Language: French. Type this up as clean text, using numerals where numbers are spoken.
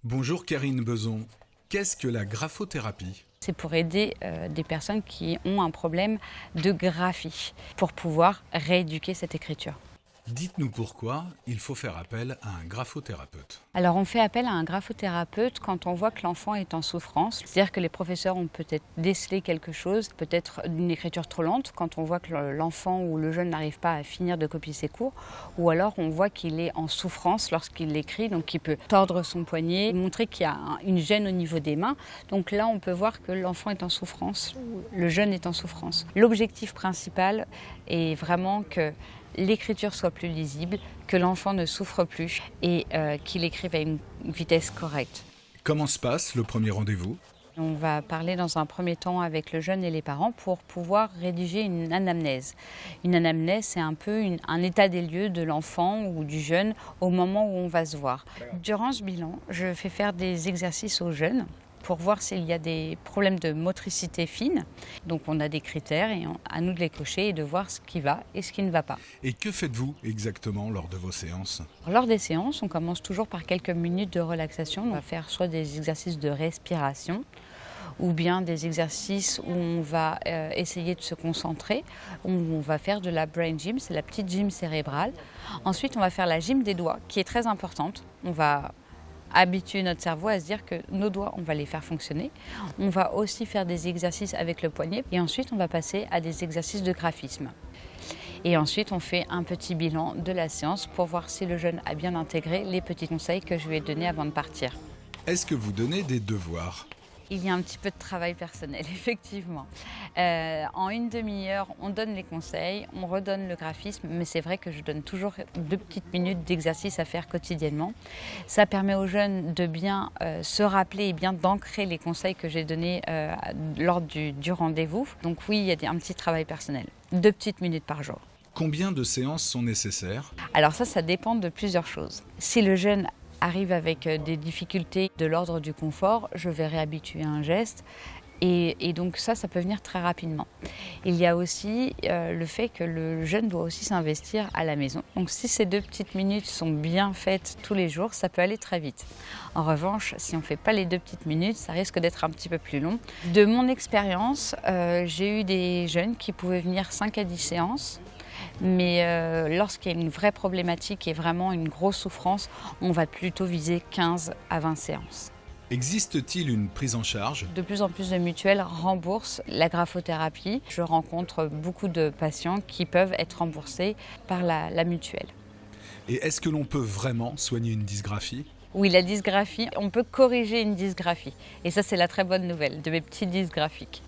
Bonjour Karine Beson. Qu'est-ce que la graphothérapie? C'est pour aider des personnes qui ont un problème de graphie, pour pouvoir rééduquer cette écriture. Dites-nous pourquoi il faut faire appel à un graphothérapeute. Alors on fait appel à un graphothérapeute quand on voit que l'enfant est en souffrance. C'est-à-dire que les professeurs ont peut-être décelé quelque chose, peut-être une écriture trop lente, quand on voit que l'enfant ou le jeune n'arrive pas à finir de copier ses cours, ou alors on voit qu'il est en souffrance lorsqu'il écrit, donc il peut tordre son poignet, montrer qu'il y a une gêne au niveau des mains. Donc là on peut voir que l'enfant est en souffrance, le jeune est en souffrance. L'objectif principal est vraiment que l'écriture soit plus lisible, que l'enfant ne souffre plus et qu'il écrive à une vitesse correcte. Comment se passe le premier rendez-vous? On va parler dans un premier temps avec le jeune et les parents pour pouvoir rédiger une anamnèse. Une anamnèse, c'est un peu un état des lieux de l'enfant ou du jeune au moment où on va se voir. Durant ce bilan, je fais faire des exercices aux jeunes pour voir s'il y a des problèmes de motricité fine. Donc on a des critères et à nous de les cocher et de voir ce qui va et ce qui ne va pas. Et que faites-vous exactement lors de vos séances? Lors des séances, on commence toujours par quelques minutes de relaxation. On va faire soit des exercices de respiration ou bien des exercices où on va essayer de se concentrer, où on va faire de la brain gym, c'est la petite gym cérébrale. Ensuite, on va faire la gym des doigts, qui est très importante. On va habituer notre cerveau à se dire que nos doigts, on va les faire fonctionner. On va aussi faire des exercices avec le poignet et ensuite on va passer à des exercices de graphisme. Et ensuite on fait un petit bilan de la séance pour voir si le jeune a bien intégré les petits conseils que je lui ai donnés avant de partir. Est-ce que vous donnez des devoirs? Il y a un petit peu de travail personnel, effectivement. En une demi-heure, on donne les conseils, on redonne le graphisme, mais c'est vrai que je donne toujours 2 petites minutes d'exercice à faire quotidiennement. Ça permet aux jeunes de bien se rappeler et bien d'ancrer les conseils que j'ai donnés lors du rendez-vous. Donc oui, il y a un petit travail personnel, 2 petites minutes par jour. Combien de séances sont nécessaires? Alors ça dépend de plusieurs choses. Si le jeune arrive avec des difficultés de l'ordre du confort, je vais réhabituer un geste et donc ça peut venir très rapidement. Il y a aussi le fait que le jeune doit aussi s'investir à la maison. Donc si ces 2 petites minutes sont bien faites tous les jours, ça peut aller très vite. En revanche, si on ne fait pas les 2 petites minutes, ça risque d'être un petit peu plus long. De mon expérience, j'ai eu des jeunes qui pouvaient venir 5 à 10 séances. Mais lorsqu'il y a une vraie problématique et vraiment une grosse souffrance, on va plutôt viser 15 à 20 séances. Existe-t-il une prise en charge? De plus en plus de mutuelles remboursent la graphothérapie. Je rencontre beaucoup de patients qui peuvent être remboursés par la mutuelle. Et est-ce que l'on peut vraiment soigner une dysgraphie? Oui, la dysgraphie, on peut corriger une dysgraphie. Et ça, c'est la très bonne nouvelle de mes petits dysgraphiques.